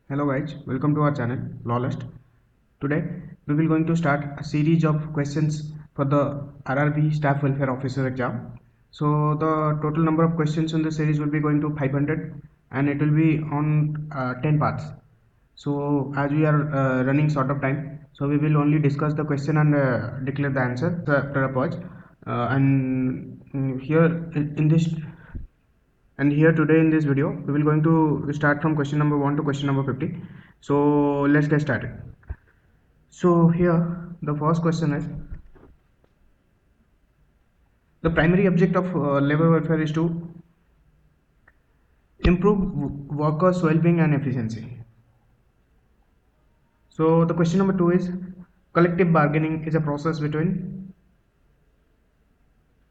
Hello guys, welcome to our channel Lawless. Today we will going to start a series of questions for the RRB Staff Welfare Officer exam. So the total number of questions in the series will be going to 500 and it will be on 10 parts. So as we are running short of time, so we will only discuss the question and declare the answer after a pause. Here in this and here today in this video we will going to start from question number 1 to question number 50. So let's get started. So here the first question is, the primary object of labor welfare is to improve workers well-being and efficiency. So the question number 2 is, collective bargaining is a process between,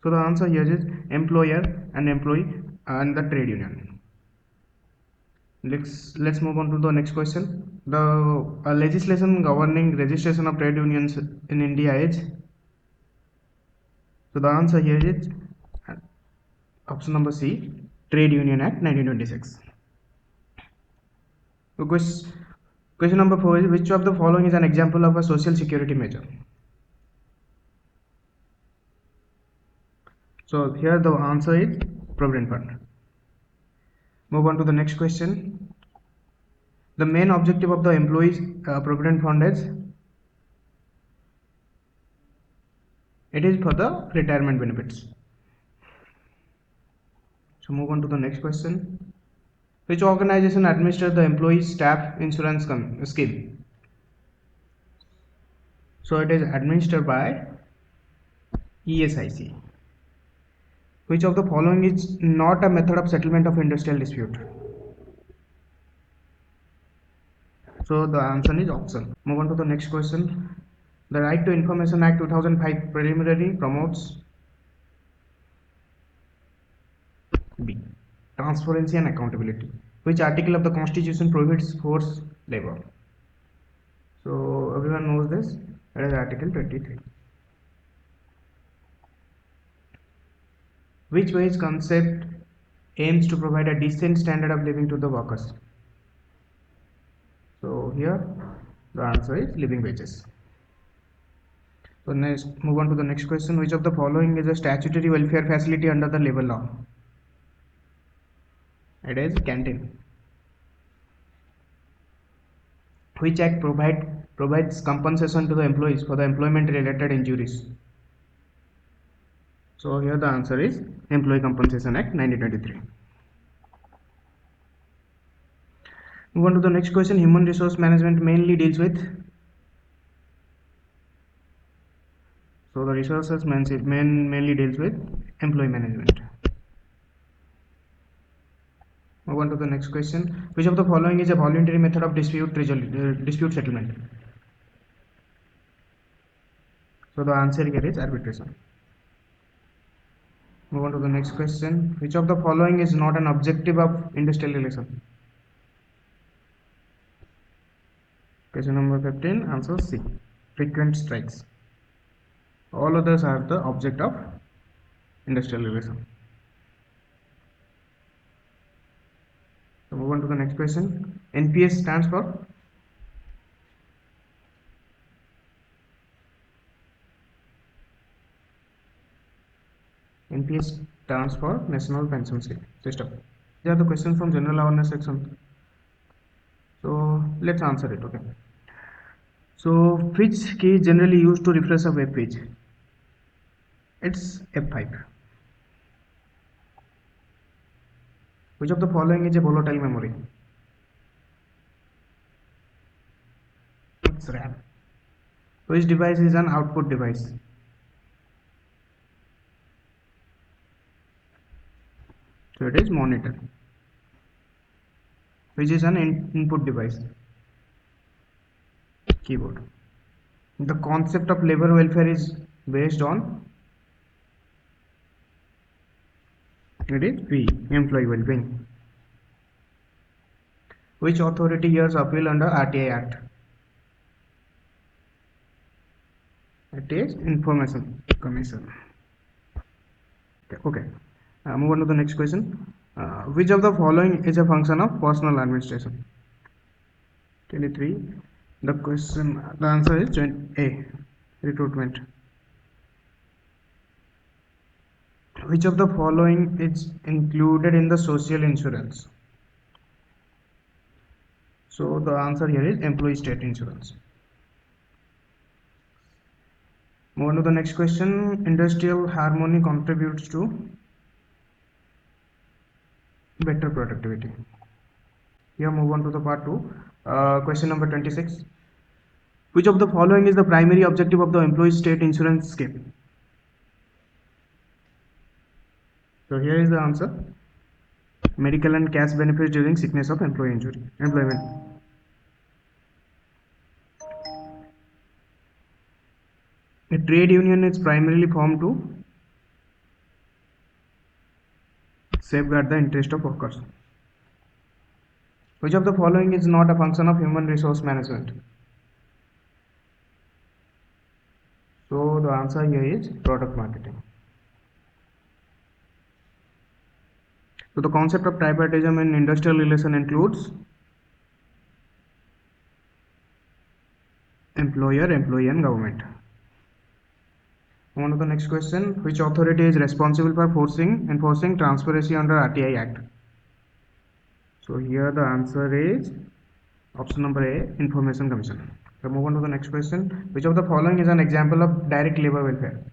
so the answer here is employer and employee and the trade union. Let's move on to the next question. The legislation governing registration of trade unions in India is, so the answer here is option number C, Trade Union Act 1926. So question number 4 is, which of the following is an example of a social security measure? So here the answer is Provident Fund. Move on to the next question. The main objective of the employees Provident Fund is, it is for the retirement benefits. So move on to the next question. Which organization administers the employee staff insurance scheme? So it is administered by ESIC. Which of the following is not a method of settlement of industrial dispute? So the answer is option. Move on to the next question. The Right to Information Act 2005 preliminary promotes B, transparency and accountability. Which article of the Constitution prohibits forced labor? So everyone knows this. That is Article 23. Which wage concept aims to provide a decent standard of living to the workers? So here the answer is living wages. So next, move on to the next question. Which of the following is a statutory welfare facility under the labor law? It is canteen. Which act provides compensation to the employees for the employment related injuries? So here the answer is Employee Compensation Act 1923. Move on to the next question. Human resource management mainly deals with, so the resources mainly deals with employee management. Move on to the next question. Which of the following is a voluntary method of dispute settlement? So the answer here is arbitration. Move on to the next question. Which of the following is not an objective of industrial relation? Question number 15, answer C, frequent strikes. All others are the object of industrial relation. So move on to the next question. NPS stands for, NPS stands for National Pension System. These are the questions from general awareness section. So let's answer it. Okay. So which key is generally used to refresh a web page? It's F5. Which of the following is a volatile memory? It's RAM. Which device is an output device? So it is monitor. Which is an input device? Keyboard. The concept of labor welfare is based on, it is B, employee well-being. Which authority hears appeal under RTI Act? It is Information Commission. Okay. Move on to the next question. Which of the following is a function of personal administration? 23. The answer is A, recruitment. Which of the following is included in the social insurance? So the answer here is employee state insurance. Move on to the next question. Industrial harmony contributes to better productivity. Here move on to the part 2. Question number 26. Which of the following is the primary objective of the employee state insurance scheme? So here is the answer. Medical and cash benefits during sickness of employment. A trade union is primarily formed to safeguard the interest of workers. Which of the following is not a function of human resource management? So the answer here is product marketing. So the concept of tripartism in industrial relation includes employer, employee and government. On to the next question. Which authority is responsible for enforcing transparency under RTI Act? So here the answer is option number A, Information Commission. So move on to the next question. Which of the following is an example of direct labor welfare?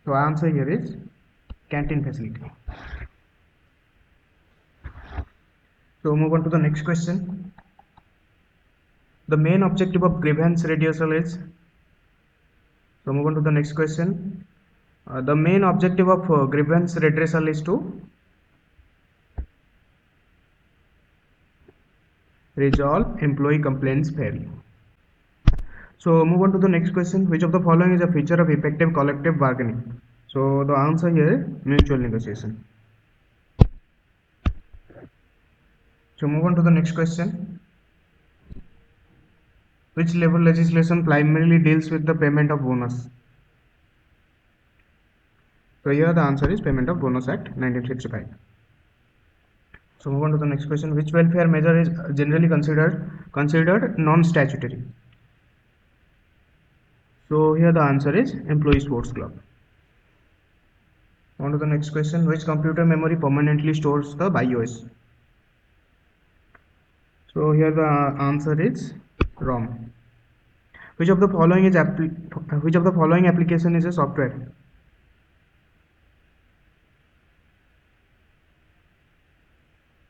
So answer here is canteen facility. So move on to the next question. The main objective of grievance redressal is. So move on to the next question. The main objective of grievance redressal is to resolve employee complaints fairly. So move on to the next question. Which of the following is a feature of effective collective bargaining? So the answer here is mutual negotiation. So move on to the next question. Which labor legislation primarily deals with the payment of bonus? So here the answer is Payment of Bonus Act 1965. So move on to the next question. Which welfare measure is generally considered non-statutory? So here the answer is Employee Sports Club. On to the next question. Which computer memory permanently stores the BIOS? So here the answer is ROM. Which of the following application is a software?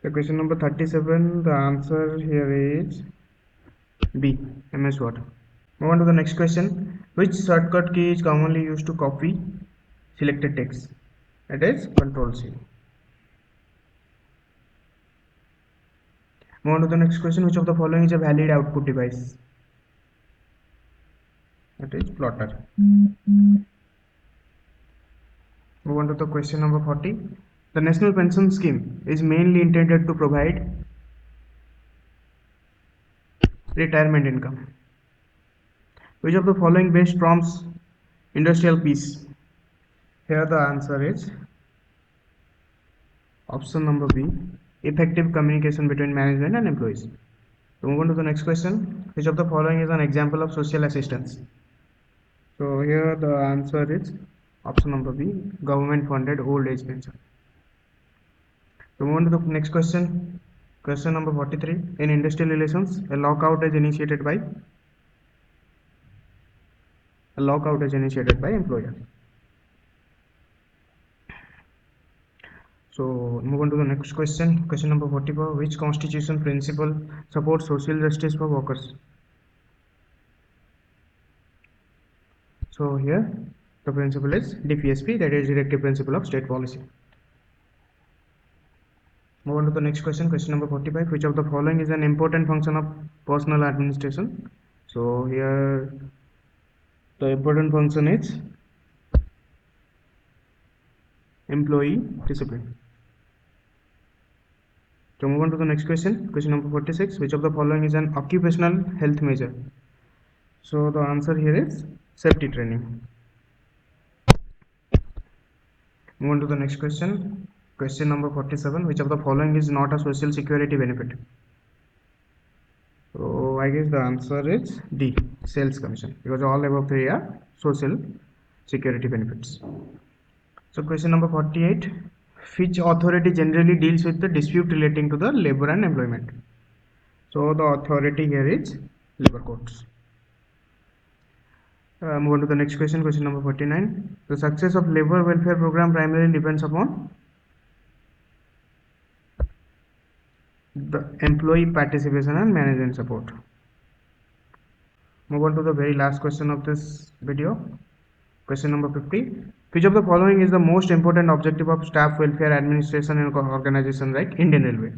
So question number 37. The answer here is B, MS Word. Move on to the next question. Which shortcut key is commonly used to copy selected text? It is Control C. Move on to the next question. Which of the following is a valid output device? It is plotter. Move on to the question number 40. The National Pension Scheme is mainly intended to provide retirement income. Which of the following best prompts industrial peace? Here the answer is option number B, effective communication between management and employees. So move on to the next question. Which of the following is an example of social assistance? So here the answer is option number B, government funded old age pension. So move on to the next question. Question number 43. In industrial relations, a lockout is initiated by employer. So move on to the next question. Question number 44. Which constitution principle supports social justice for workers? So here the principle is DPSP, that is Directive Principle of State Policy. Move on to the next question. Question number 45. Which of the following is an important function of personal administration? So here the important function is employee discipline. So move on to the next question. Question number 46. Which of the following is an occupational health measure? So the answer here is safety training. Move on to the next question. Question number 47. Which of the following is not a social security benefit? So I guess the answer is D, sales commission, because all above three are social security benefits. So question number 48, which authority generally deals with the dispute relating to the labor and employment? So the authority here is labor courts. Move on to the next question, question number 49. The success of labor welfare program primarily depends upon the employee participation and management support. Move on to the very last question of this video. Question number 50. Which of the following is the most important objective of staff welfare administration and organization like Indian Railway?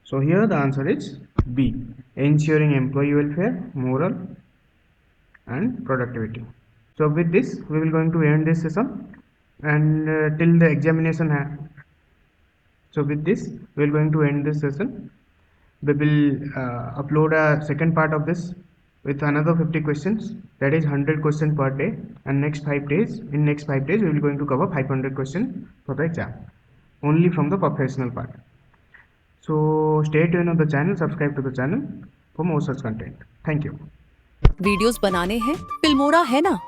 So here the answer is B, ensuring employee welfare, moral and productivity. So with this we will going to end this session, and till the examination so with this we are going to end this session. We will upload a second part of this with another 50 questions, that is 100 questions per day, and next 5 days we will going to cover 500 questions for the exam only from the professional part. So stay tuned on the channel, subscribe to the channel for more such content. Thank you. Videos बनाने हैं, Filmora है ना।